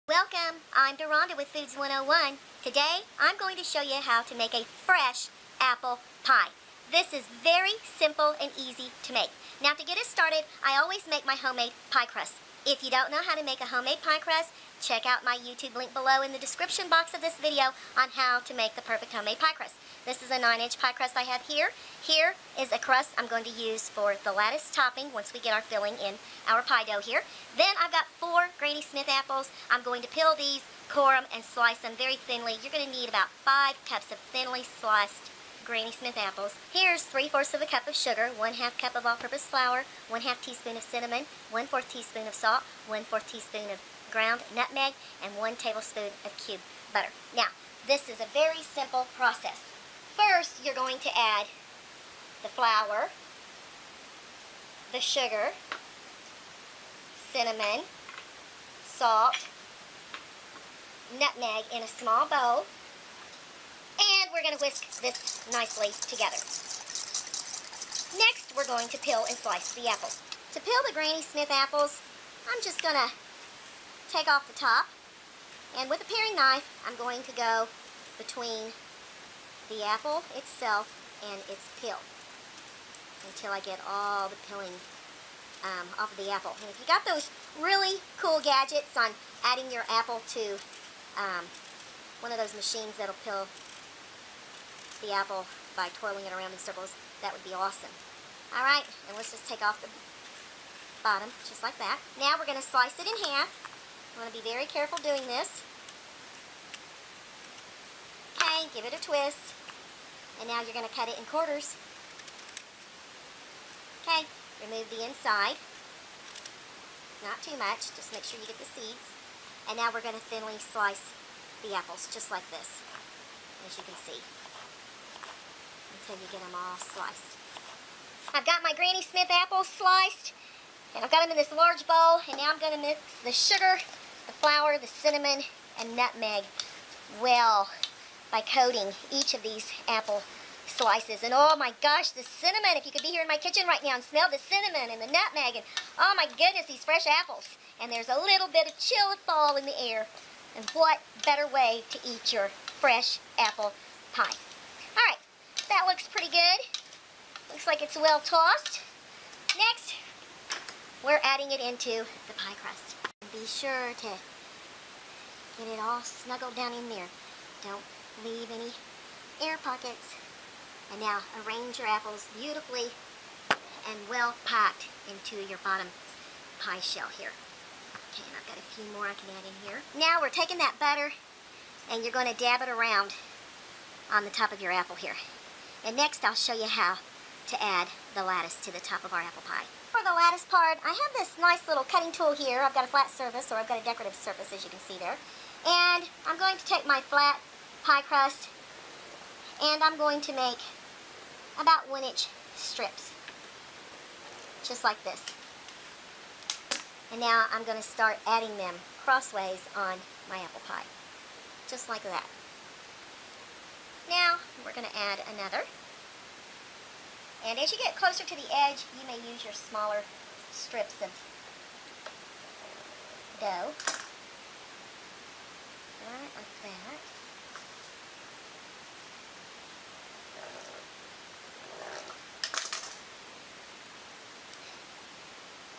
Welcome, I'm Deronda with Foods 101. Today, I'm going to show you how to make a fresh apple pie. This is very simple and easy to make. Now to get us started, I always make my homemade pie crust. If you don't know how to make a homemade pie crust, check out my YouTube link below in the description box of this video on how to make the perfect homemade pie crust. This is a 9-inch pie crust I have here. Here is a crust I'm going to use for the lattice topping once we get our filling in our pie dough here. Then I've got 4 Granny Smith apples. I'm going to peel these, core them, and slice them very thinly. You're going to need about 5 cups of thinly sliced Granny Smith apples. Here's 3/4 of a cup of sugar, 1/2 cup of all-purpose flour, 1/2 teaspoon of cinnamon, 1/4 teaspoon of salt, 1/4 teaspoon of ground nutmeg, and 1 tablespoon of cubed butter. Now, this is a very simple process. First, you're going to add the flour, the sugar, cinnamon, salt, nutmeg in a small bowl, and we're going to whisk this nicely together. Next, we're going to peel and slice the apples. To peel the Granny Smith apples, I'm just going to take off the top, and with a paring knife, I'm going to go between the apple itself and its peel until I get all the peeling off of the apple. And if you got those really cool gadgets on adding your apple to one of those machines that'll peel the apple by twirling it around in circles, that would be awesome. Alright, and let's just take off the bottom, just like that. Now we're going to slice it in half. You want to be very careful doing this. Okay, give it a twist. And now you're going to cut it in quarters. Okay, remove the inside. Not too much, just make sure you get the seeds. And now we're going to thinly slice the apples, just like this, as you can see, until you get them all sliced. I've got my Granny Smith apples sliced, and I've got them in this large bowl, and now I'm going to mix the sugar, the flour, the cinnamon, and nutmeg well by coating each of these apple slices. And oh my gosh, the cinnamon, if you could be here in my kitchen right now and smell the cinnamon and the nutmeg, and oh my goodness, these fresh apples. And there's a little bit of chill fall in the air. And what better way to eat your fresh apple pie. Alright, that looks pretty good. Looks like it's well tossed. Next, we're adding it into the pie crust. Be sure to get it all snuggled down in there. Don't leave any air pockets. And now arrange your apples beautifully and well packed into your bottom pie shell here. Okay, and I've got a few more I can add in here. Now we're taking that butter and you're going to dab it around on the top of your apple here. And next I'll show you how to add the lattice to the top of our apple pie. For the lattice part, I have this nice little cutting tool here. I've got a flat surface, or I've got a decorative surface, as you can see there. And I'm going to take my flat pie crust and I'm going to make about 1-inch strips, just like this. And now I'm going to start adding them crossways on my apple pie, just like that. Now we're going to add another. And as you get closer to the edge, you may use your smaller strips of dough. Right, like that.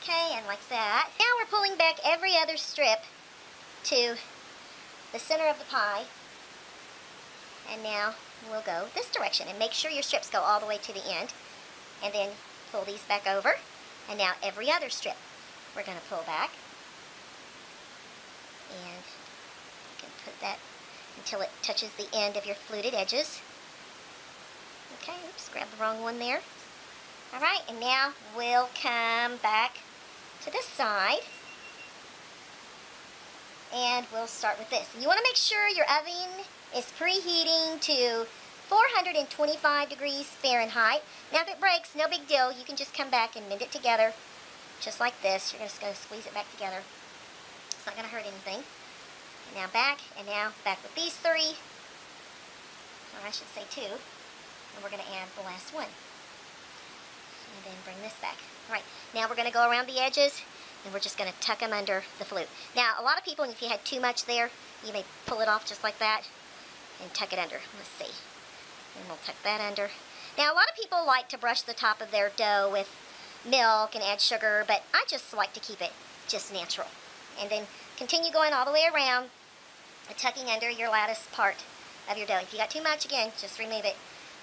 Okay, and like that. Now we're pulling back every other strip to the center of the pie. And now we'll go this direction. And make sure your strips go all the way to the end. And then pull these back over. And now every other strip we're going to pull back. And you can put that until it touches the end of your fluted edges. Okay, oops, grab the wrong one there. Alright, and now we'll come back to this side. And we'll start with this. You want to make sure your oven is preheating to 425 degrees Fahrenheit. Now if it breaks, no big deal. You can just come back and mend it together just like this. You're just going to squeeze it back together. It's not going to hurt anything. And now back, and now back with these 3. Or I should say 2. And we're going to add the last one. And then bring this back. All right, now we're going to go around the edges And we're just going to tuck them under the flute. Now, a lot of people, if you had too much there, you may pull it off just like that and tuck it under. Let's see. And we'll tuck that under. Now, a lot of people like to brush the top of their dough with milk and add sugar, but I just like to keep it just natural. And then continue going all the way around, tucking under your lattice part of your dough. If you got too much, again, just remove it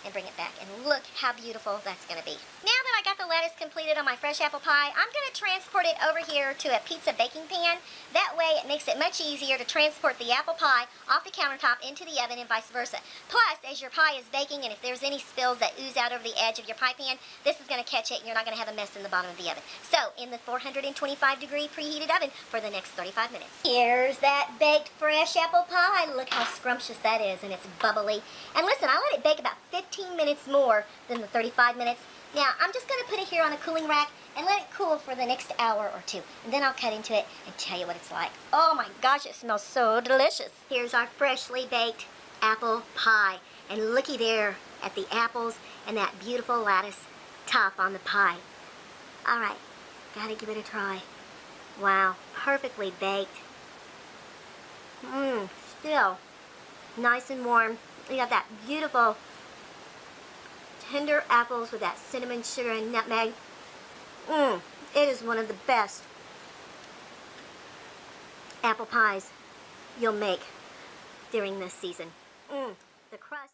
and bring it back. And look how beautiful that's going to be. Now that I got the lettuce completed on my fresh apple pie, I'm going to transport it over here to a pizza baking pan. That way it makes it much easier to transport the apple pie off the countertop into the oven and vice versa. Plus, as your pie is baking and if there's any spills that ooze out over the edge of your pie pan, this is going to catch it and you're not going to have a mess in the bottom of the oven. So, in the 425-degree preheated oven for the next 35 minutes. Here's that baked fresh apple pie. Look how scrumptious that is, and it's bubbly. And listen, I let it bake about 15 minutes more than the 35 minutes. Now, I'm just going to put it here on a cooling rack and let it cool for the next hour or two. And then I'll cut into it and tell you what it's like. Oh my gosh, it smells so delicious. Here's our freshly baked apple pie. And looky there at the apples and that beautiful lattice top on the pie. All right, gotta give it a try. Wow, perfectly baked. Still nice and warm. You got that beautiful tender apples with that cinnamon, sugar, and nutmeg. It is one of the best apple pies you'll make during this season. The crust